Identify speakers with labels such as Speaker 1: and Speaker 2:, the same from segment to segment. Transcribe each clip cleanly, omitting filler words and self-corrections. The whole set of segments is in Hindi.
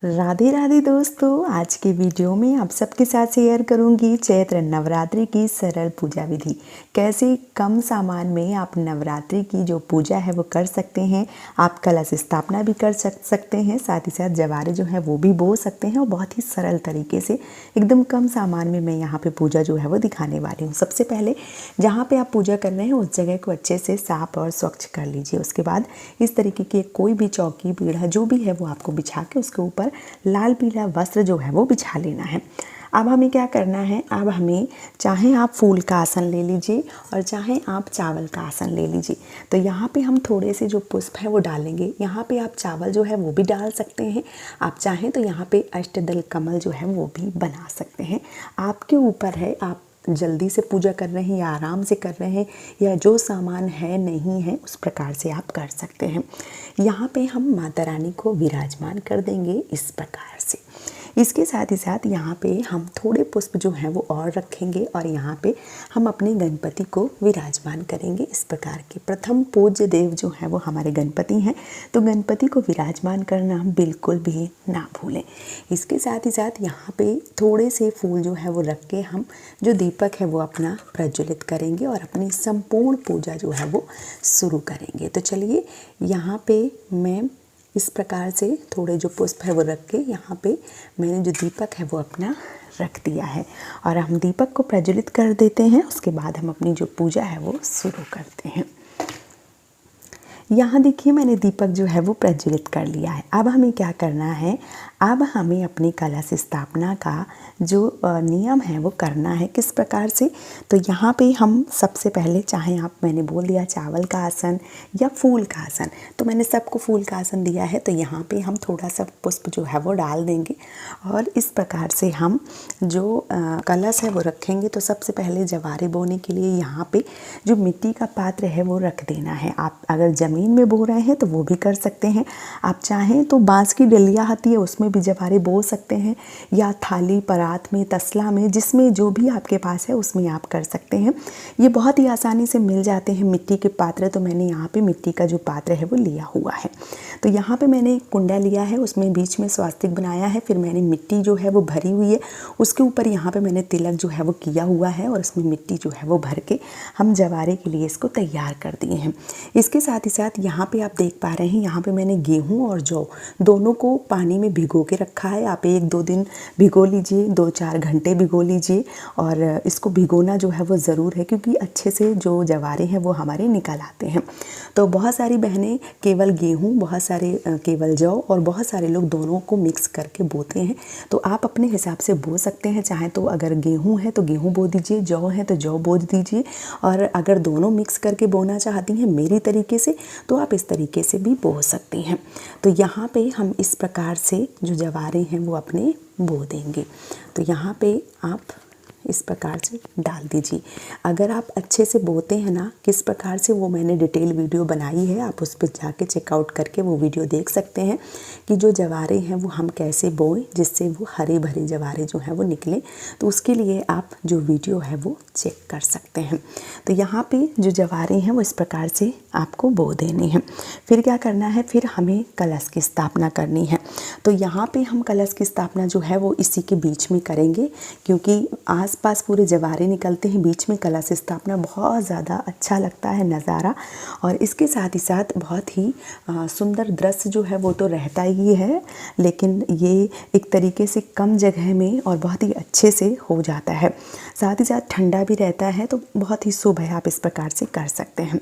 Speaker 1: राधे राधे दोस्तों, आज के वीडियो में आप सबके साथ शेयर करूंगी चैत्र नवरात्रि की सरल पूजा विधि। कैसे कम सामान में आप नवरात्रि की जो पूजा है वो कर सकते हैं। आप कलश स्थापना भी कर सकते हैं, साथ ही साथ जवारे जो है वो भी बो सकते हैं और बहुत ही सरल तरीके से एकदम कम सामान में मैं यहाँ पे पूजा जो है वो दिखाने वाली हूँ। सबसे पहले जहाँ पे आप पूजा कर रहे हैं उस जगह को अच्छे से साफ और स्वच्छ कर लीजिए। उसके बाद इस तरीके की कोई भी चौकी पीढ़ा जो भी है वो आपको बिछा के उसके ऊपर लाल पीला वस्त्र जो है वो बिछा लेना है। अब हमें क्या करना है, अब हमें चाहे आप फूल का आसन ले लीजिए और चाहे आप चावल का आसन ले लीजिए। तो यहाँ पे हम थोड़े से जो पुष्प है वो डालेंगे। यहाँ पे आप चावल जो है वो भी डाल सकते हैं। आप चाहें तो यहाँ पे अष्टदल कमल जो है वो भी बना सकते हैं। आपके ऊपर है, आप जल्दी से पूजा कर रहे हैं या आराम से कर रहे हैं या जो सामान है नहीं है उस प्रकार से आप कर सकते हैं। यहाँ पे हम माता रानी को विराजमान कर देंगे इस प्रकार से। इसके साथ ही साथ यहाँ पे हम थोड़े पुष्प जो हैं वो और रखेंगे और यहाँ पे हम अपने गणपति को विराजमान करेंगे इस प्रकार के। प्रथम पूज्य देव जो हैं वो हमारे गणपति हैं, तो गणपति को विराजमान करना हम बिल्कुल भी ना भूलें। इसके साथ ही साथ यहाँ पे थोड़े से फूल जो है वो रख के हम जो दीपक है वो अपना प्रज्वलित करेंगे और अपनी संपूर्ण पूजा जो है वो शुरू करेंगे। तो चलिए, यहाँ पे मैं इस प्रकार से थोड़े जो पुष्प है वो रख के यहाँ पे मैंने जो दीपक है वो अपना रख दिया है और हम दीपक को प्रज्वलित कर देते हैं। उसके बाद हम अपनी जो पूजा है वो शुरू करते हैं। यहाँ देखिए, मैंने दीपक जो है वो प्रज्वलित कर लिया है। अब हमें क्या करना है, अब हमें अपनी कलश स्थापना का जो नियम है वो करना है। किस प्रकार से, तो यहाँ पे हम सबसे पहले, चाहे आप, मैंने बोल दिया चावल का आसन या फूल का आसन, तो मैंने सबको फूल का आसन दिया है। तो यहाँ पे हम थोड़ा सा पुष्प जो है वो डाल देंगे और इस प्रकार से हम जो कलश है वो रखेंगे। तो सबसे पहले जवारे बोने के लिए यहाँ पे जो मिट्टी का पात्र है वो रख देना है। आप अगर ज़मीन में बो रहे हैं तो वो भी कर सकते हैं। आप चाहें तो बांस की डलिया आती है उसमें भी जवारे बो सकते हैं, या थाली, परात में, तसला में, जिसमें जो भी आपके पास है उसमें आप कर सकते हैं। ये बहुत ही आसानी से मिल जाते हैं मिट्टी के पात्र। तो मैंने यहाँ पे मिट्टी का जो पात्र है वो लिया हुआ है। तो यहाँ पे मैंने एक कुंडा लिया है, उसमें बीच में स्वास्तिक बनाया है। फिर मैंने मिट्टी जो है वो भरी हुई है, उसके ऊपर यहाँ पे मैंने तिलक जो है वो किया हुआ है और उसमें मिट्टी जो है वो भर के हम जवारे के लिए इसको तैयार कर दिए हैं। इसके साथ ही साथ यहाँ पे आप देख पा रहे हैं, यहाँ पे मैंने गेहूँ और जौ दोनों को पानी में भिगो के रखा है। आप 1-2 दिन भिगो लीजिए, 2-4 घंटे भिगो लीजिए। और इसको भिगोना जो है वो ज़रूर है, क्योंकि अच्छे से जो जवारे हैं वो हमारे निकल आते हैं। तो बहुत सारी बहनें केवल गेहूँ, बहुत सारे केवल जौ और बहुत सारे लोग दोनों को मिक्स करके बोते हैं। तो आप अपने हिसाब से बो सकते हैं। चाहे तो अगर गेहूँ है तो गेहूँ बो दीजिए, जौ है तो जौ बो दीजिए, और अगर दोनों मिक्स करके बोना चाहती हैं मेरी तरीके से तो आप इस तरीके से भी बो सकती हैं। तो यहाँ पे हम इस प्रकार से जो जवारे हैं वो अपने बो देंगे। तो यहाँ पे आप इस प्रकार से डाल दीजिए। अगर आप अच्छे से बोते हैं ना, किस प्रकार से, वो मैंने डिटेल वीडियो बनाई है, आप उस पर जाके चेकआउट करके वो वीडियो देख सकते हैं कि जो जवारे हैं वो हम कैसे बोएं जिससे वो हरे भरे जवारे जो हैं वो निकलें। तो उसके लिए आप जो वीडियो है वो चेक कर सकते हैं। तो यहाँ पे जो जवारे हैं वो इस प्रकार से आपको बो देने हैं। फिर क्या करना है, फिर हमें कलश की स्थापना करनी है। तो यहाँ पे हम कलश की स्थापना जो है वो इसी के बीच में करेंगे, क्योंकि आसपास पूरे जवारे निकलते हैं, बीच में कलश स्थापना बहुत ज़्यादा अच्छा लगता है नज़ारा। और इसके साथ ही साथ बहुत ही सुंदर दृश्य जो है वो तो रहता ही है, लेकिन ये एक तरीके से कम जगह में और बहुत ही अच्छे से हो जाता है। साथ ही साथ ठंडा भी रहता है, तो बहुत ही शुभ है, आप इस प्रकार से कर सकते हैं।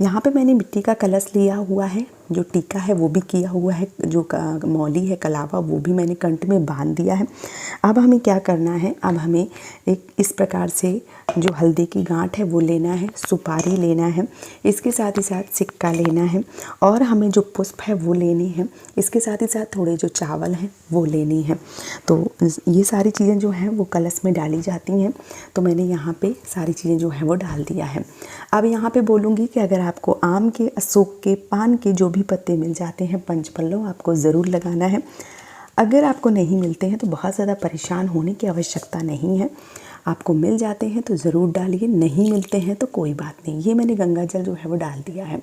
Speaker 1: यहाँ पे मैंने मिट्टी का कलश लिया हुआ है, जो टीका है वो भी किया हुआ है, जो मौली है, कलावा, वो भी मैंने कंठ में बांध दिया है। अब हमें क्या करना है, अब हमें एक इस प्रकार से जो हल्दी की गांठ है वो लेना है, सुपारी लेना है, इसके साथ ही साथ सिक्का लेना है और हमें जो पुष्प है वो लेने हैं। इसके साथ ही साथ थोड़े जो चावल हैं वो लेनी है। तो ये सारी चीज़ें जो हैं वो कलश में डाली जाती हैं। तो मैंने यहाँ पे सारी चीज़ें जो हैं वो डाल दिया है। अब यहाँ पे बोलूँगी कि अगर आपको आम के, अशोक के, पान के जो भी पत्ते मिल जाते हैं, पंचपल्लव आपको ज़रूर लगाना है। अगर आपको नहीं मिलते हैं तो बहुत ज़्यादा परेशान होने की आवश्यकता नहीं है। आपको मिल जाते हैं तो ज़रूर डालिए, नहीं मिलते हैं तो कोई बात नहीं। ये मैंने गंगा जल जो है वो डाल दिया है।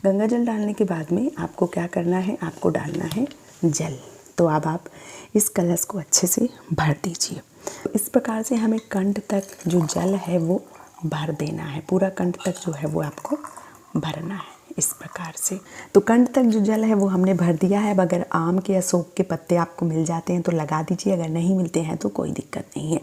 Speaker 1: गंगा जल डालने के बाद में आपको क्या करना है, आपको डालना है जल। तो अब आप इस कलश को अच्छे से भर दीजिए। इस प्रकार से हमें कंठ तक जो जल है वो भर देना है, पूरा कंठ तक जो है वो आपको भरना है इस प्रकार से। तो कंठ तक जो जल है वो हमने भर दिया है। अब अगर आम के या शोक के पत्ते आपको मिल जाते हैं तो लगा दीजिए, अगर नहीं मिलते हैं तो कोई दिक्कत नहीं है।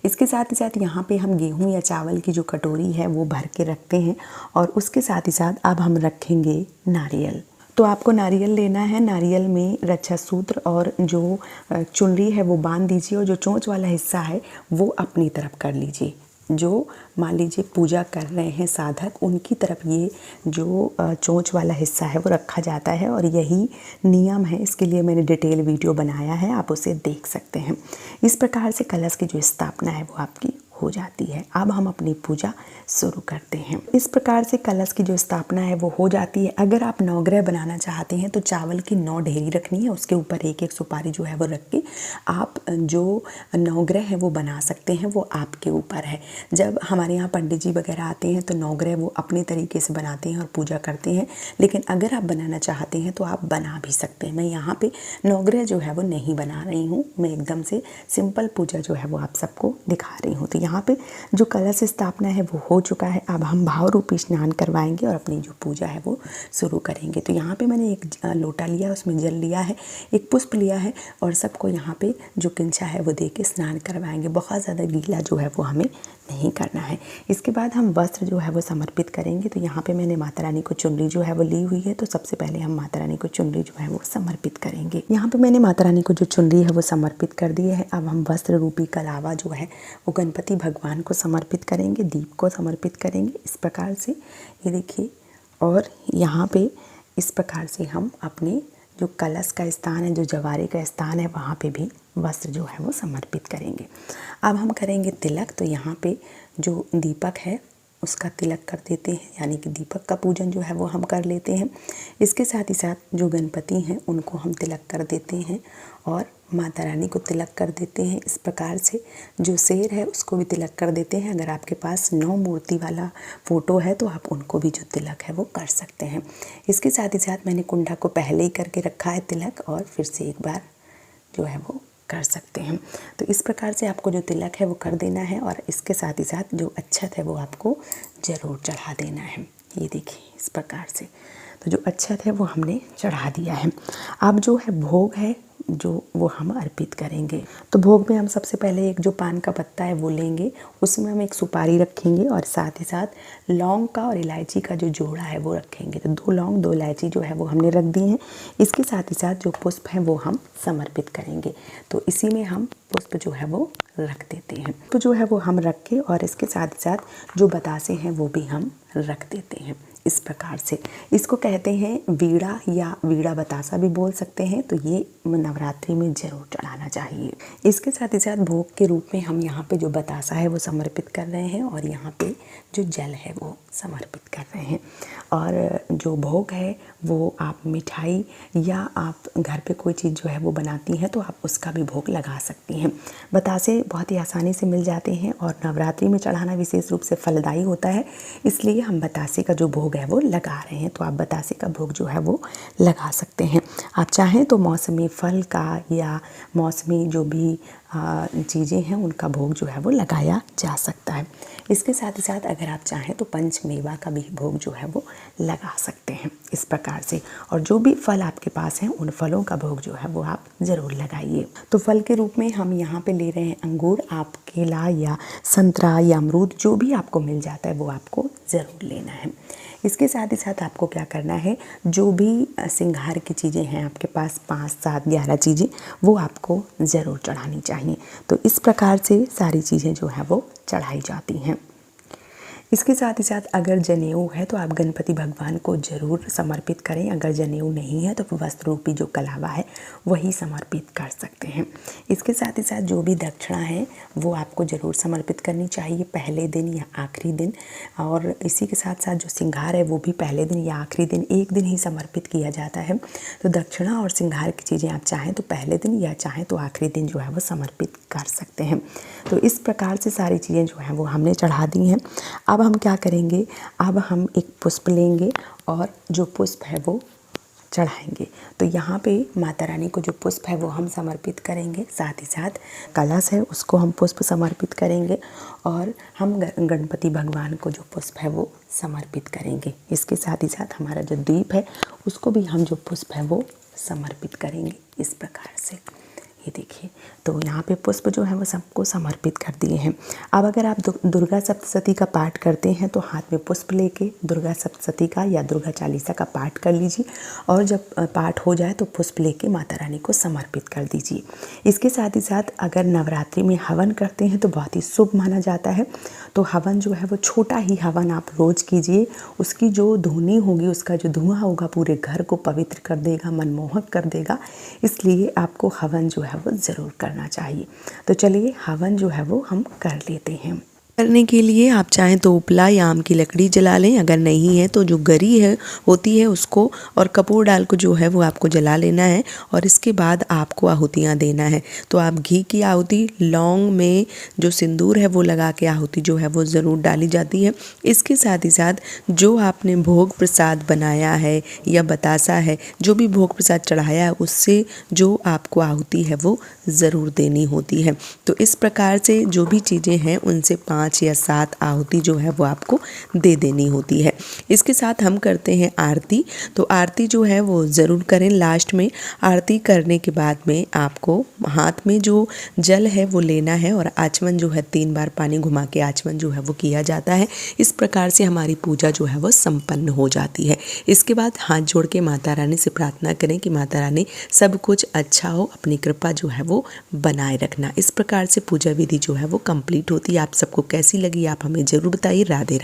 Speaker 1: इसके साथ ही साथ यहाँ पे हम गेहूं या चावल की जो कटोरी है वो भर के रखते हैं और उसके साथ ही साथ अब हम रखेंगे नारियल। तो आपको नारियल लेना है, नारियल में रक्षा सूत्र और जो चुनरी है वो बांध दीजिए और जो चोंच वाला हिस्सा है वो अपनी तरफ कर लीजिए। जो मान लीजिए पूजा कर रहे हैं साधक, उनकी तरफ ये जो चोंच वाला हिस्सा है वो रखा जाता है और यही नियम है। इसके लिए मैंने डिटेल वीडियो बनाया है, आप उसे देख सकते हैं। इस प्रकार से कलश की जो स्थापना है वो आपकी हो जाती है। अब हम अपनी पूजा शुरू करते हैं। इस प्रकार से कलश की जो स्थापना है वो हो जाती है। अगर आप नवग्रह बनाना चाहते हैं तो चावल की 9 ढेरी रखनी है, उसके ऊपर एक एक सुपारी जो है वो रख के आप जो नवग्रह है वो बना सकते हैं, वो आपके ऊपर है। जब हमारे यहाँ पंडित जी वगैरह आते हैं तो नवग्रह वो अपने तरीके से बनाते हैं और पूजा करते हैं, लेकिन अगर आप बनाना चाहते हैं तो आप बना भी सकते हैं। मैं यहाँ पे नवग्रह जो है वो नहीं बना रही हूँ, मैं एकदम से सिंपल पूजा जो है वो आप सबको दिखा रही हूँ। तो यहाँ पे जो कलश स्थापना है वो हो चुका है। अब हम भाव रूपी स्नान करवाएंगे और अपनी जो पूजा है वो शुरू करेंगे। तो यहाँ पे मैंने एक लोटा लिया, उसमें जल लिया है, एक पुष्प लिया है और सबको यहाँ पे जो किंचा है वो दे के स्नान करवाएंगे। बहुत ज़्यादा गीला जो है वो हमें नहीं करना है। इसके बाद हम वस्त्र जो है वो समर्पित करेंगे। तो यहाँ पे मैंने माता रानी को चुनरी जो है वो ली हुई है, तो सबसे पहले हम माता रानी को चुनरी जो है वो समर्पित करेंगे। यहाँ पे मैंने माता रानी को जो चुनरी है वो समर्पित कर दी है। अब हम वस्त्र रूपी कलावा जो है वो गणपति भगवान को समर्पित करेंगे, दीप को समर्पित करेंगे इस प्रकार से, ये देखिए। और यहाँ पे इस प्रकार से हम अपने जो कलश का स्थान है, जो जवारे का स्थान है, वहाँ पे भी वस्त्र जो है वो समर्पित करेंगे। अब हम करेंगे तिलक। तो यहाँ पे जो दीपक है उसका तिलक कर देते हैं, यानी कि दीपक का पूजन जो है वो हम कर लेते हैं। इसके साथ ही साथ जो गणपति हैं उनको हम तिलक कर देते हैं और माता रानी को तिलक कर देते हैं। इस प्रकार से जो शेर है उसको भी तिलक कर देते हैं। अगर आपके पास 9 मूर्ति वाला फ़ोटो है तो आप उनको भी जो तिलक है वो कर सकते हैं। इसके साथ ही साथ मैंने कुंडा को पहले ही करके रखा है तिलक, और फिर से एक बार जो है वो कर सकते हैं। तो इस प्रकार से आपको जो तिलक है वो कर देना है और इसके साथ ही साथ जो अक्षत है वो आपको ज़रूर चढ़ा देना है। ये देखिए इस प्रकार से, तो जो अक्षत है वो हमने चढ़ा दिया है। अब जो है भोग है जो वो हम अर्पित करेंगे। तो भोग में हम सबसे पहले एक जो पान का पत्ता है वो लेंगे, उसमें हम एक सुपारी रखेंगे और साथ ही साथ लौंग का और इलायची का जो जोड़ा है वो रखेंगे। तो 2 लौंग 2 इलायची जो है वो हमने रख दी हैं। इसके साथ ही साथ जो पुष्प है वो हम समर्पित करेंगे। तो इसी में हम पुष्प जो है वो रख देते हैं। तो जो है वो हम रख के और इसके साथ ही साथ जो बतासे हैं वो भी हम रख देते हैं। इस प्रकार से इसको कहते हैं वीड़ा या वीड़ा बतासा भी बोल सकते हैं। तो ये नवरात्रि में ज़रूर चढ़ाना चाहिए। इसके साथ ही साथ भोग के रूप में हम यहाँ पे जो बतासा है वो समर्पित कर रहे हैं और यहाँ पे जो जल है वो समर्पित कर रहे हैं। और जो भोग है वो आप मिठाई या आप घर पे कोई चीज़ जो है वो बनाती हैं तो आप उसका भी भोग लगा सकती हैं। बतासे बहुत ही आसानी से मिल जाते हैं और नवरात्रि में चढ़ाना विशेष रूप से फलदायी होता है, इसलिए हम बतासे का जो भोग है वो लगा रहे हैं। तो आप बतासे का भोग जो है वो लगा सकते हैं। आप चाहें तो मौसमी फल का या मौसमी जो भी चीज़ें हैं उनका भोग जो है वो लगाया जा सकता है। इसके साथ ही साथ अगर आप चाहें तो पंचमेवा का भी भोग जो है वो लगा सकते हैं इस प्रकार से। और जो भी फल आपके पास हैं उन फलों का भोग जो है वो आप ज़रूर लगाइए। तो फल के रूप में हम यहाँ पे ले रहे हैं अंगूर। आप केला या संतरा या अमरूद जो भी आपको मिल जाता है वो आपको ज़रूर लेना है। इसके साथ ही साथ आपको क्या करना है, जो भी श्रृंगार की चीज़ें हैं आपके पास 5, 7, 11 चीज़ें वो आपको ज़रूर चढ़ानी चाहिए। तो इस प्रकार से सारी चीज़ें जो है वो चढ़ाई जाती हैं। इसके साथ ही साथ अगर जनेऊ है तो आप गणपति भगवान को ज़रूर समर्पित करें। अगर जनेऊ नहीं है तो वस्त्र रूपी जो कलावा है वही समर्पित कर सकते हैं। इसके साथ ही साथ जो भी दक्षिणा है वो आपको ज़रूर समर्पित करनी चाहिए पहले दिन या आखिरी दिन। और इसी के साथ साथ जो श्रृंगार है वो भी पहले दिन या आखिरी दिन, एक दिन ही समर्पित किया जाता है। तो दक्षिणा और श्रृंगार की चीज़ें आप चाहें तो पहले दिन या चाहें तो आखिरी दिन जो है वो समर्पित कर सकते हैं। तो इस प्रकार से सारी चीज़ें जो हैं वो हमने चढ़ा दी हैं। अब हम क्या करेंगे, अब हम एक पुष्प लेंगे और जो पुष्प है वो चढ़ाएंगे। तो यहाँ पे माता रानी को जो पुष्प है वो हम समर्पित करेंगे, साथ ही साथ कलश है उसको हम पुष्प समर्पित करेंगे और हम गणपति भगवान को जो पुष्प है वो समर्पित करेंगे। इसके साथ ही साथ हमारा जो दीप है उसको भी हम जो पुष्प है वो समर्पित करेंगे इस प्रकार से। ये देखिए, तो यहाँ पे पुष्प जो है वो सबको समर्पित कर दिए हैं। अब अगर आप दुर्गा सप्तशती का पाठ करते हैं तो हाथ में पुष्प लेके दुर्गा सप्तशती का या दुर्गा चालीसा का पाठ कर लीजिए और जब पाठ हो जाए तो पुष्प लेके माता रानी को समर्पित कर दीजिए। इसके साथ ही साथ अगर नवरात्रि में हवन करते हैं तो बहुत ही शुभ माना जाता है। तो हवन जो है वो छोटा ही हवन आप रोज़ कीजिए, उसकी जो धुनी होगी, उसका जो धुआं होगा पूरे घर को पवित्र कर देगा, मनमोहक कर देगा। इसलिए आपको हवन जो है वो ज़रूर करना चाहिए। तो चलिए हवन जो है वो हम कर लेते हैं। करने के लिए आप चाहें तो उपला या आम की लकड़ी जला लें, अगर नहीं है तो जो गरी है होती है उसको और कपूर डाल को जो है वो आपको जला लेना है और इसके बाद आपको आहुतियाँ देना है। तो आप घी की आहुति, लौंग में जो सिंदूर है वो लगा के आहुति जो है वो ज़रूर डाली जाती है। इसके साथ ही साथ जो आपने भोग प्रसाद बनाया है या बतासा है, जो भी भोग प्रसाद चढ़ाया है उससे जो आपको आहुति है वो ज़रूर देनी होती है। तो इस प्रकार से जो भी चीज़ें हैं उनसे 5 या 7 आहुति जो है वो आपको दे देनी होती है। इसके साथ हम करते हैं आरती। तो आरती जो है वो ज़रूर करें। लास्ट में आरती करने के बाद में आपको हाथ में जो जल है वो लेना है और आचमन जो है 3 बार पानी घुमा के आचमन जो है वो किया जाता है। इस प्रकार से हमारी पूजा जो है वो संपन्न हो जाती है। इसके बाद हाथ जोड़ के माता रानी से प्रार्थना करें कि माता रानी सब कुछ अच्छा हो, अपनी कृपा जो है वो बनाए रखना। इस प्रकार से पूजा विधि जो है वो कंप्लीट होती है। आप सबको कैसी लगी आप हमें ज़रूर बताइए। राधे राधे।